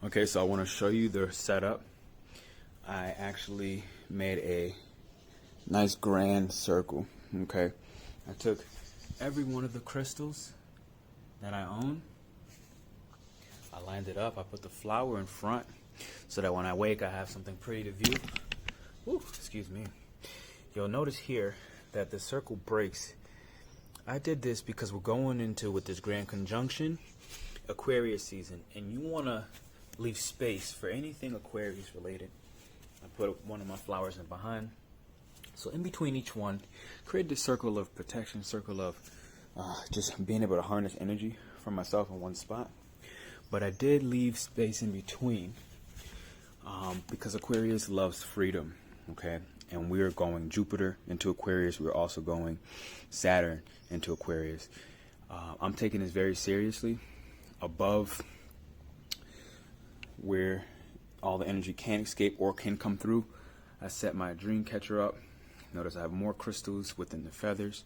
Okay, so I want to show you the setup. I actually made a nice grand circle. Okay, I took every one of the crystals that I own. I lined it up. I put the flower in front so that when I wake, I have something pretty to view. Woo, excuse me. You'll notice here that the circle breaks. I did this because we're going into, with this grand conjunction, Aquarius season, and you want to leave space for anything Aquarius related. I put one of my flowers in behind. So in between each one, create this circle of protection, circle of just being able to harness energy for myself in one spot. But I did leave space in between because Aquarius loves freedom, okay? And we're going Jupiter into Aquarius. We're also going Saturn into Aquarius. I'm taking this very seriously. Above where all the energy can escape or can come through, I set my dream catcher up. Notice I have more crystals within the feathers,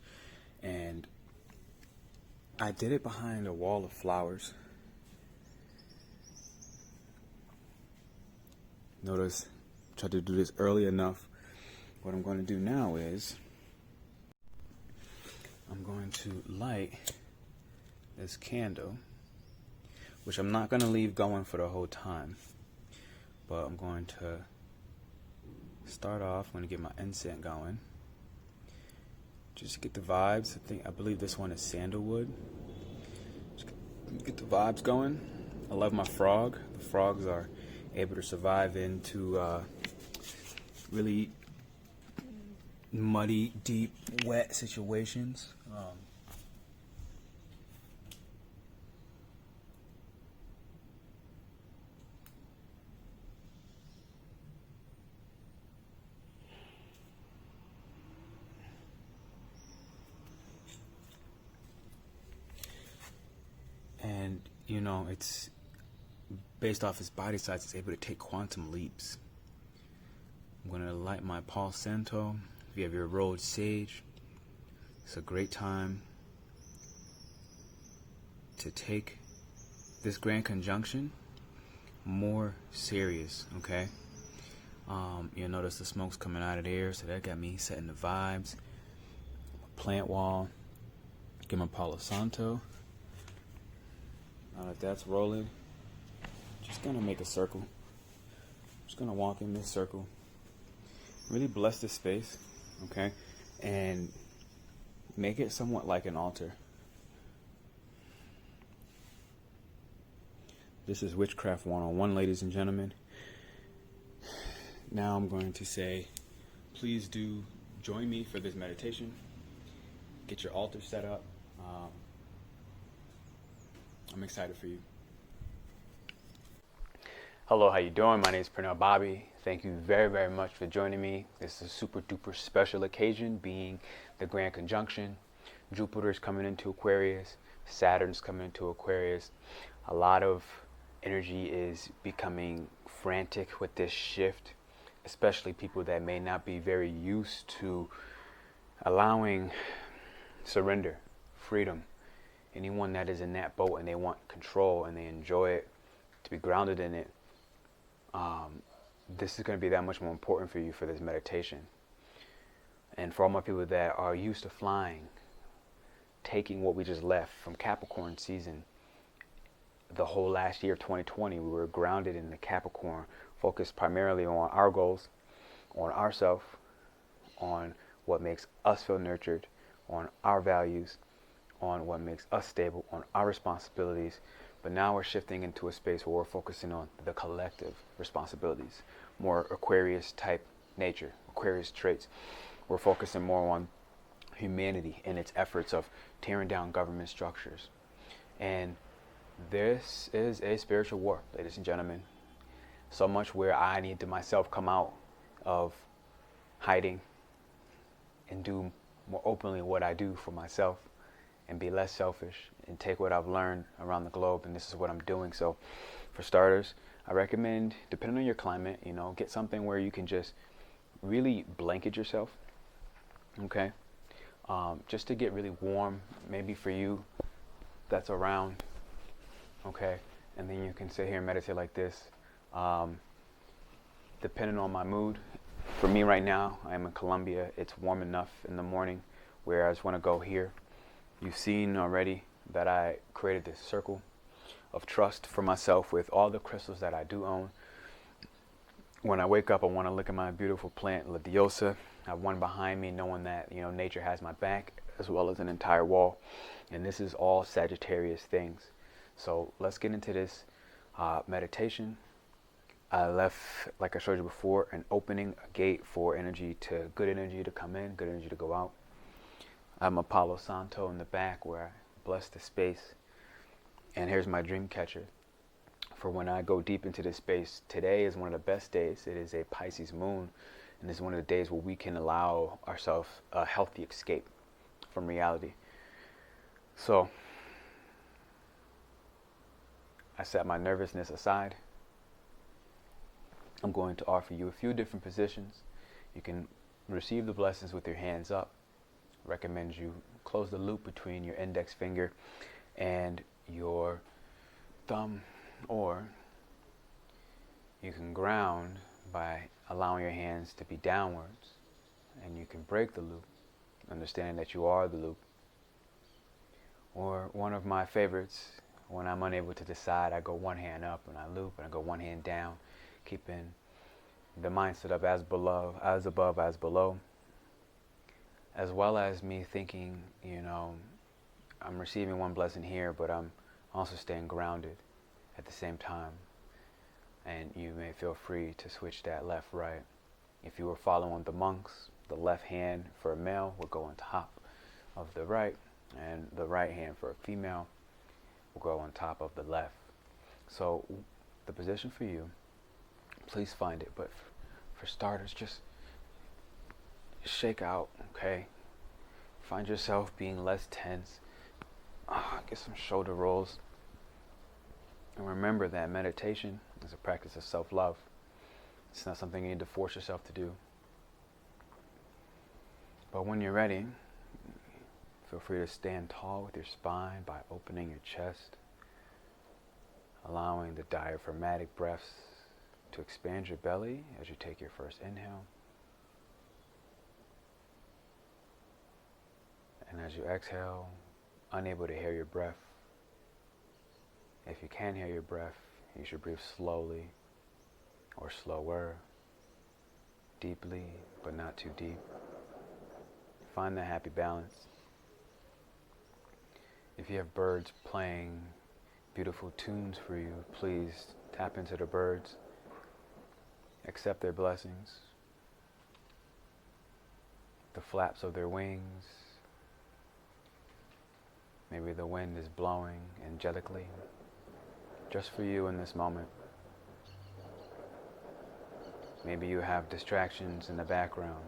and I did it behind a wall of flowers. Notice I tried to do this early enough. What I'm going to do now is I'm going to light this candle, which I'm not going to leave going for the whole time, but I'm going to start off. I'm going to get my incense going, just get the vibes. I believe this one is sandalwood. Just get the vibes going. I love my frog. The frogs are able to survive into really muddy, deep, wet situations. And, you know, it's based off its body size, it's able to take quantum leaps. I'm going to light my Palo Santo. If you have your rolled sage, it's a great time to take this grand conjunction more serious, okay? You'll notice the smoke's coming out of there, so that got me setting the vibes. Plant wall, get my Palo Santo. Now that that's rolling, just gonna make a circle. Just gonna walk in this circle. Really bless this space, okay? And make it somewhat like an altar. This is Witchcraft 101, ladies and gentlemen. Now I'm going to say, please do join me for this meditation. Get your altar set up. I'm excited for you. Hello, how you doing? My name is PernellBobby. Thank you very, very much for joining me. This is a super duper special occasion, being the grand conjunction. Jupiter's coming into Aquarius. Saturn's coming into Aquarius. A lot of energy is becoming frantic with this shift, especially people that may not be very used to allowing surrender, freedom. Anyone that is in that boat and they want control and they enjoy it, to be grounded in it, this is going to be that much more important for you for this meditation. And for all my people that are used to flying, taking what we just left from Capricorn season, the whole last year, 2020, we were grounded in the Capricorn, focused primarily on our goals, on ourselves, on what makes us feel nurtured, on our values, on what makes us stable, on our responsibilities. But now we're shifting into a space where we're focusing on the collective responsibilities, more Aquarius type nature, Aquarius traits. We're focusing more on humanity and its efforts of tearing down government structures. And this is a spiritual war, ladies and gentlemen. So much where I need to myself come out of hiding and do more openly what I do for myself, and be less selfish and take what I've learned around the globe, and this is what I'm doing. So for starters, I recommend, depending on your climate, you know, get something where you can just really blanket yourself, okay? Just to get really warm, maybe for you that's around, okay? And then you can sit here and meditate like this. Depending on my mood. For me right now, I'm in Colombia. It's warm enough in the morning where I just want to go here. You've seen already that I created this circle of trust for myself with all the crystals that I do own. When I wake up, I want to look at my beautiful plant, La Diosa. I have one behind me, knowing that, you know, nature has my back, as well as an entire wall. And this is all Sagittarius things. So let's get into this meditation. I left, like I showed you before, an opening, a gate for good energy to come in, good energy to go out. I'm Apollo Santo in the back where I bless the space. And here's my dream catcher for when I go deep into this space. Today is one of the best days. It is a Pisces moon, and this is one of the days where we can allow ourselves a healthy escape from reality. So I set my nervousness aside. I'm going to offer you a few different positions. You can receive the blessings with your hands up. Recommend you close the loop between your index finger and your thumb, or you can ground by allowing your hands to be downwards, and you can break the loop, understanding that you are the loop. Or one of my favorites, when I'm unable to decide, I go one hand up and I loop, and I go one hand down, keeping the mindset of as above, as below, as well as me thinking, you know, I'm receiving one blessing here, but I'm also staying grounded at the same time. And you may feel free to switch that left, right. If you were following the monks, the left hand for a male will go on top of the right, and the right hand for a female will go on top of the left. So the position for you, please find it. But for starters, just shake out, okay? Find yourself being less tense. Get some shoulder rolls. And remember that meditation is a practice of self-love. It's not something you need to force yourself to do. But when you're ready, feel free to stand tall with your spine by opening your chest, allowing the diaphragmatic breaths to expand your belly as you take your first inhale. And as you exhale, unable to hear your breath. If you can hear your breath, you should breathe slowly or slower, deeply but not too deep. Find that happy balance. If you have birds playing beautiful tunes for you, please tap into the birds. Accept their blessings. The flaps of their wings. Maybe the wind is blowing angelically just for you in this moment. Maybe you have distractions in the background,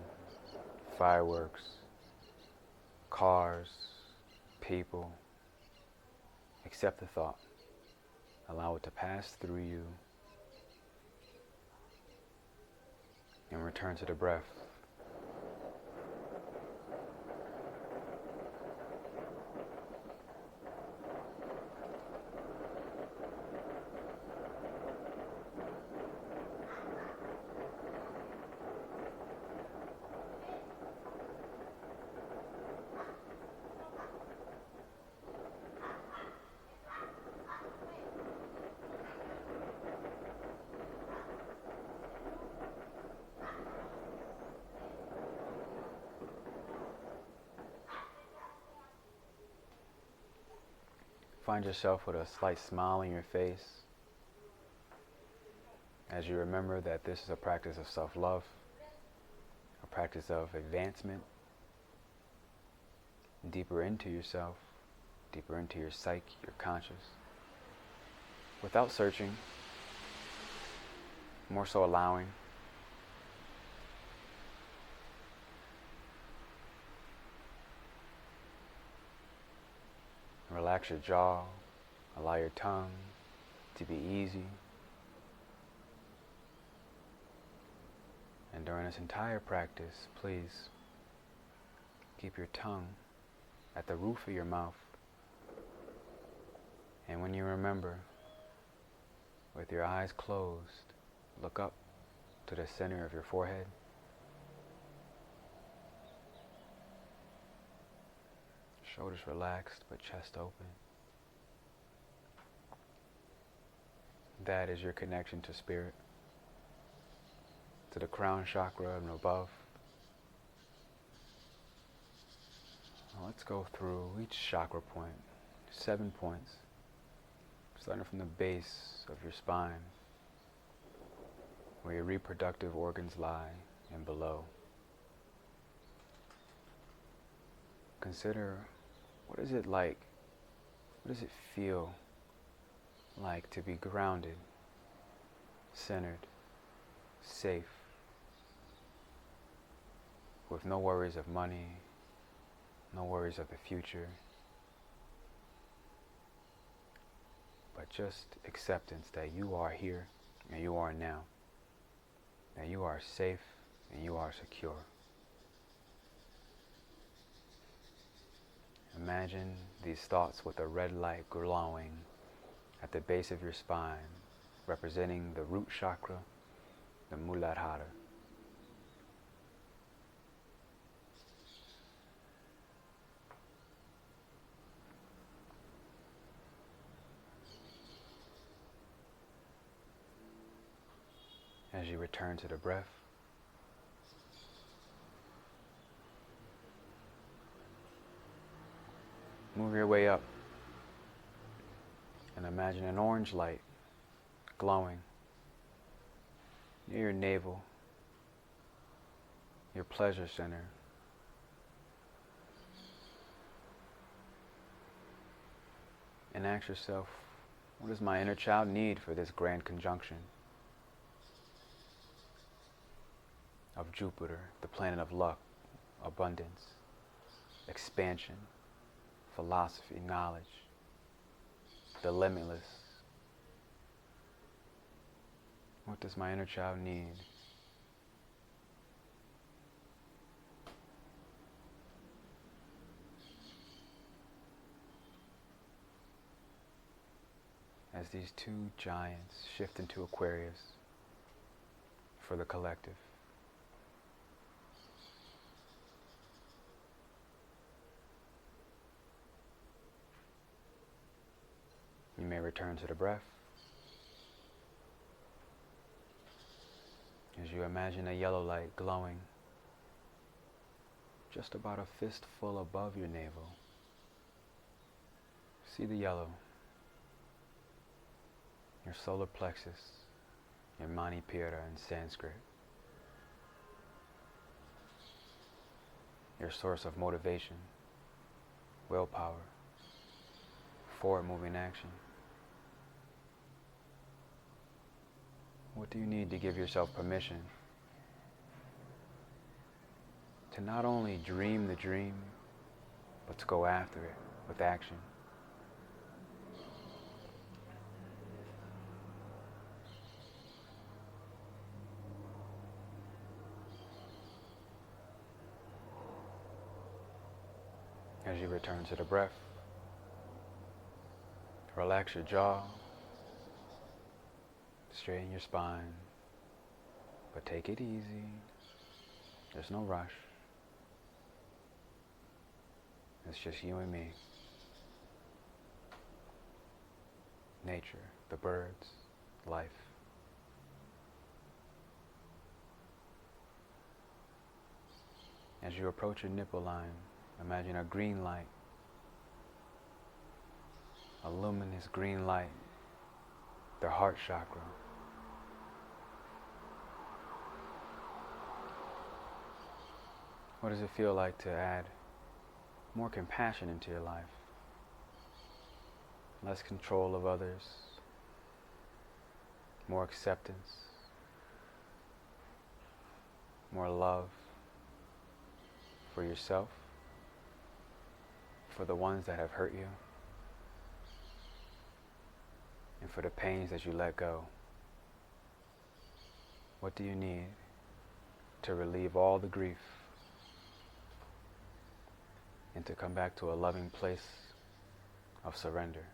fireworks, cars, people. Accept the thought. Allow it to pass through you and return to the breath. Find yourself with a slight smile on your face as you remember that this is a practice of self-love, a practice of advancement, deeper into yourself, deeper into your psyche, your conscious, without searching, more so allowing. Relax your jaw, allow your tongue to be easy. And during this entire practice, please keep your tongue at the roof of your mouth. And when you remember, With your eyes closed, look up to the center of your forehead. Shoulders relaxed, but chest open. That is your connection to spirit, to the crown chakra and above. Now let's go through each chakra point, 7 points, starting from the base of your spine, where your reproductive organs lie, and below. Consider, what is it like, what does it feel like to be grounded, centered, safe, with no worries of money, no worries of the future, but just acceptance that you are here and you are now, that you are safe and you are secure. Imagine these thoughts with a red light glowing at the base of your spine, representing the root chakra, the Muladhara. As you return to the breath, move your way up and imagine an orange light glowing near your navel, your pleasure center. And ask yourself, what does my inner child need for this grand conjunction of Jupiter, the planet of luck, abundance, expansion, philosophy, knowledge, the limitless? What does my inner child need? As these two giants shift into Aquarius for the collective. You may return to the breath as you imagine a yellow light glowing just about a fistful above your navel. See the yellow, your solar plexus, your Manipura in Sanskrit, your source of motivation, willpower, forward-moving action. What do you need to give yourself permission to not only dream the dream, but to go after it with action? As you return to the breath, relax your jaw, straighten your spine, but take it easy. There's no rush. It's just you and me. Nature, the birds, life. As you approach your nipple line, imagine a green light, a luminous green light, the heart chakra. What does it feel like to add more compassion into your life? Less control of others, more acceptance, more love for yourself, for the ones that have hurt you, and for the pains that you let go. What do you need to relieve all the grief and to come back to a loving place of surrender?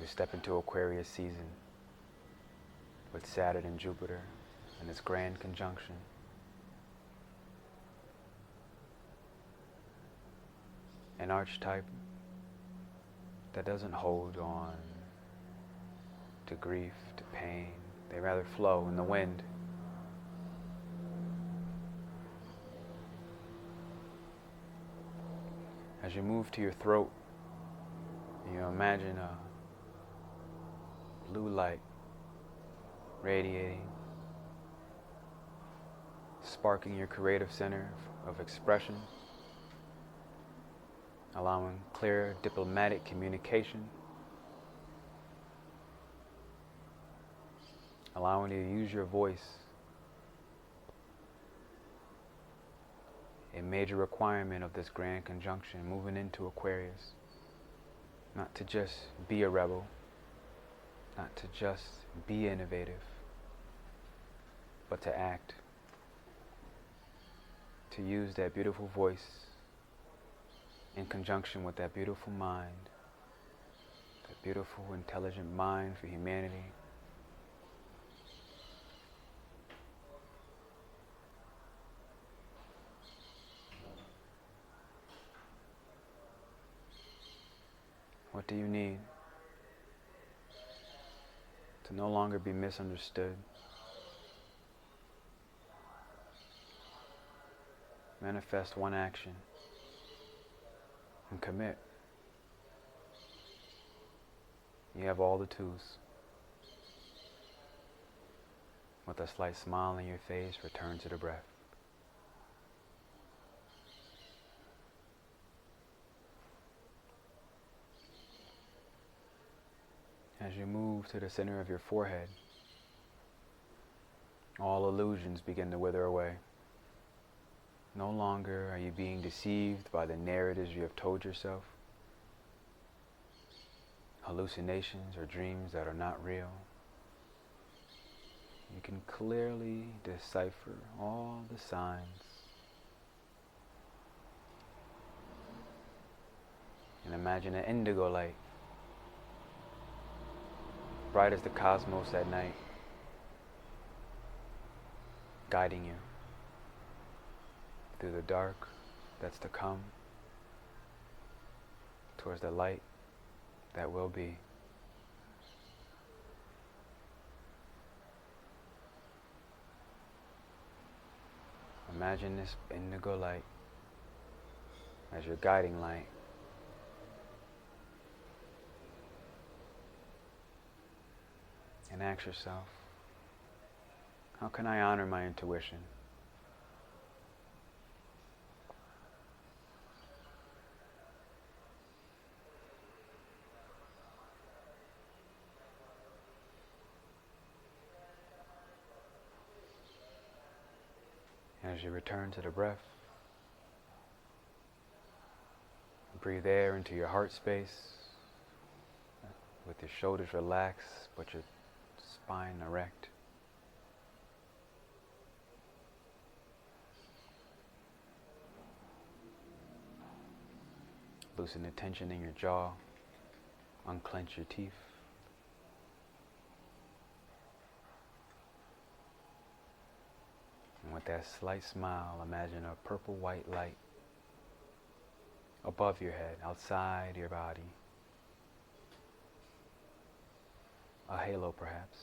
we step into Aquarius season with Saturn and Jupiter and this grand conjunction. An archetype that doesn't hold on to grief, to pain. They rather flow in the wind. As you move to your throat, you imagine a blue light radiating, sparking your creative center of expression, allowing clear diplomatic communication, allowing you to use your voice. A major requirement of this grand conjunction moving into Aquarius. Not to just be a rebel, not to just be innovative, but to act. To use that beautiful voice in conjunction with that beautiful mind, that beautiful, intelligent mind for humanity. What do you need to no longer be misunderstood? Manifest one action and commit. You have all the tools. With a slight smile on your face, return to the breath. As you move to the center of your forehead, all illusions begin to wither away. No longer are you being deceived by the narratives you have told yourself, hallucinations or dreams that are not real. You can clearly decipher all the signs and imagine an indigo light, bright as the cosmos at night, guiding you through the dark that's to come, towards the light that will be. Imagine this indigo light as your guiding light. And ask yourself, how can I honor my intuition? As you return to the breath, breathe air into your heart space with your shoulders relaxed but your spine erect. Loosen the tension in your jaw, unclench your teeth. And with that slight smile, imagine a purple-white light above your head, outside your body. A halo, perhaps.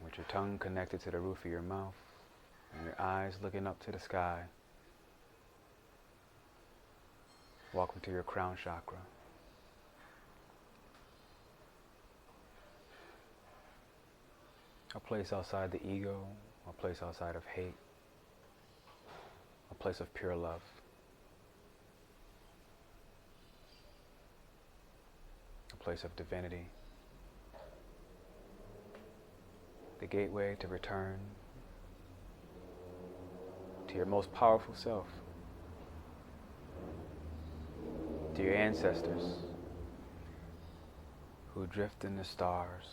With your tongue connected to the roof of your mouth and your eyes looking up to the sky, welcome to your crown chakra. A place outside the ego, a place outside of hate, a place of pure love. A place of divinity. The gateway to return to your most powerful self, to your ancestors who drift in the stars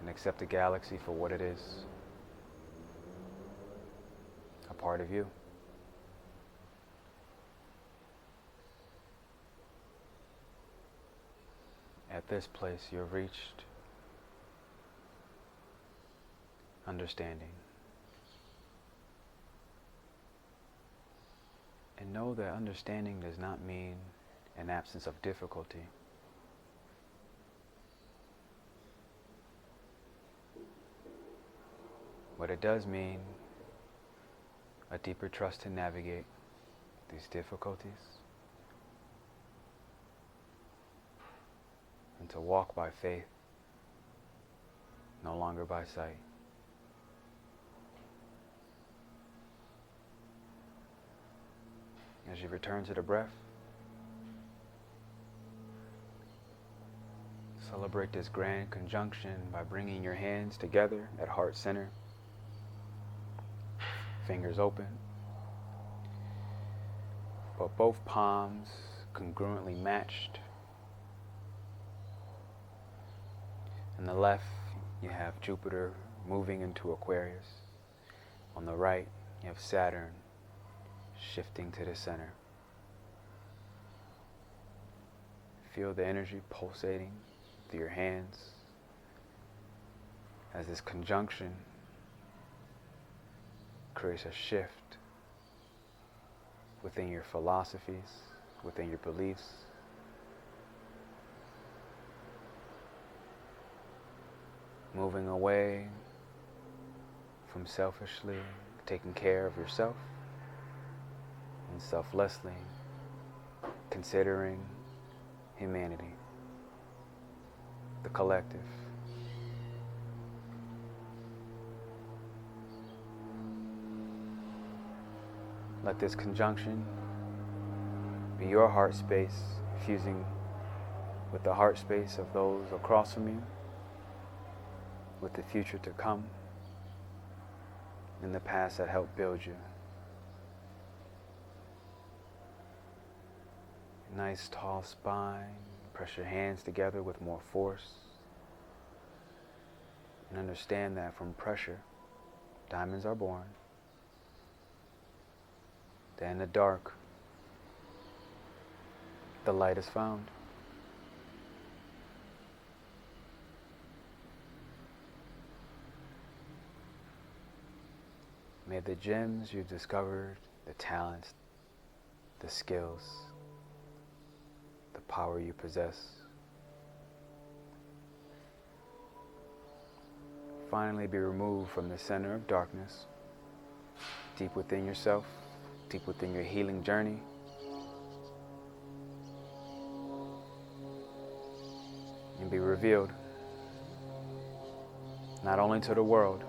and accept the galaxy for what it is, a part of you. At this place, you've reached understanding. And know that understanding does not mean an absence of difficulty. But it does mean a deeper trust to navigate these difficulties and to walk by faith, no longer by sight. As you return to the breath, celebrate this grand conjunction by bringing your hands together at heart center, fingers open, but both palms congruently matched. On the left, you have Jupiter moving into Aquarius. On the right, you have Saturn shifting to the center. Feel the energy pulsating through your hands as this conjunction creates a shift within your philosophies, within your beliefs. Moving away from selfishly taking care of yourself and selflessly considering humanity, the collective. Let this conjunction be your heart space, fusing with the heart space of those across from you, with the future to come, and the past that helped build you. Nice tall spine. Press your hands together with more force. And understand that from pressure, diamonds are born. That in the dark, the light is found. May the gems you've discovered, the talents, the skills, the power you possess, finally be removed from the center of darkness, deep within yourself, deep within your healing journey. And be revealed, not only to the world,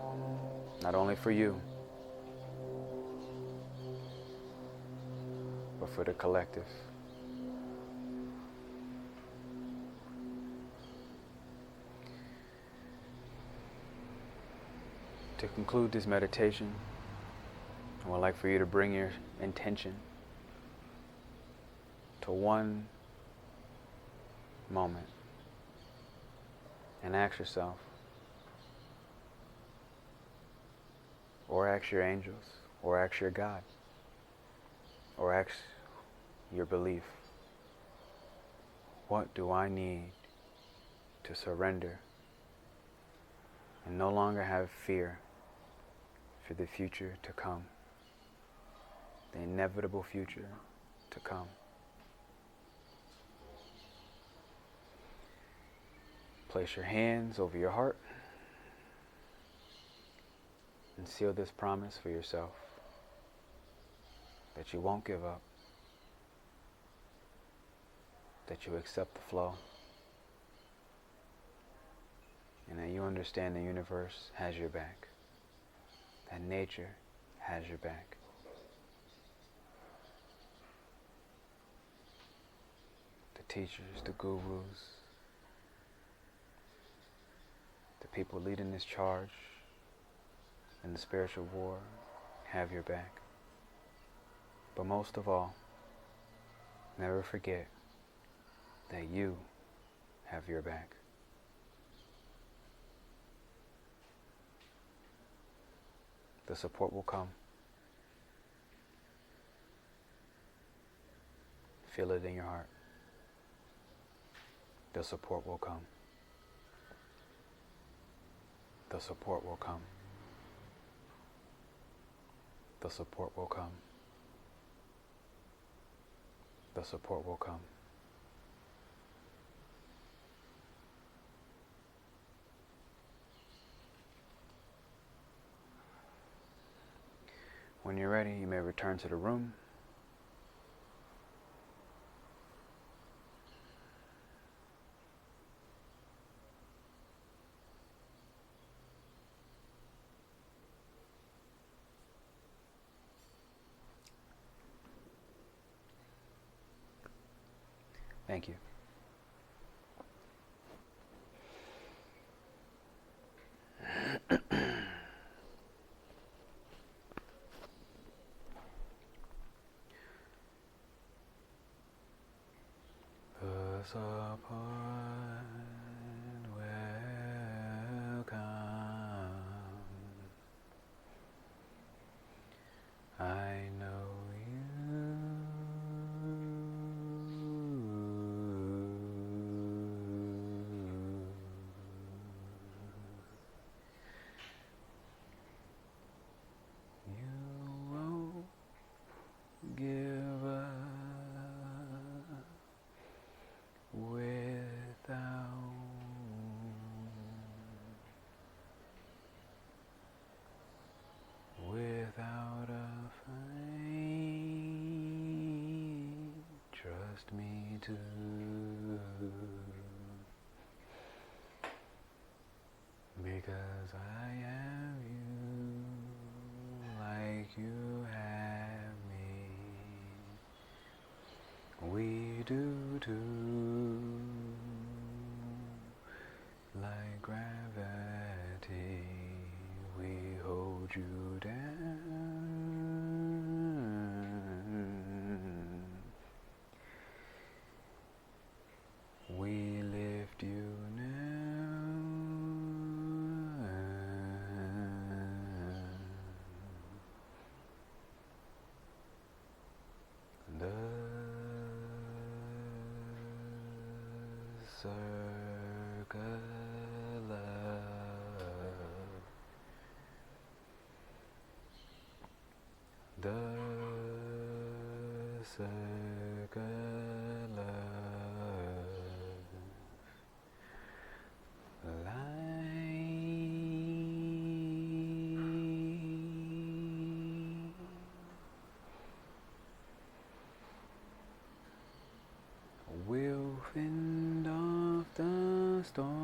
not only for you, but for the collective. To conclude this meditation, I would like for you to bring your intention to one moment and ask yourself, or ask your angels, or ask your God, or ask your belief, what do I need to surrender and no longer have fear for the future to come, the inevitable future to come? Place your hands over your heart and seal this promise for yourself that you won't give up, that you accept the flow, and that you understand the universe has your back, that nature has your back. The teachers, the gurus, the people leading this charge in the spiritual war have your back. But most of all, never forget that you have your back. The support will come. Feel it in your heart. The support will come. The support will come. The support will come. The support will come. When you're ready, you may return to the room. Thank you. The support will come. I know give up without a fight. Trust me too. Because I have you like you have me. We do too, like gravity, we hold you down. We lift you now. The circle of the circle of we'll fend off the storm.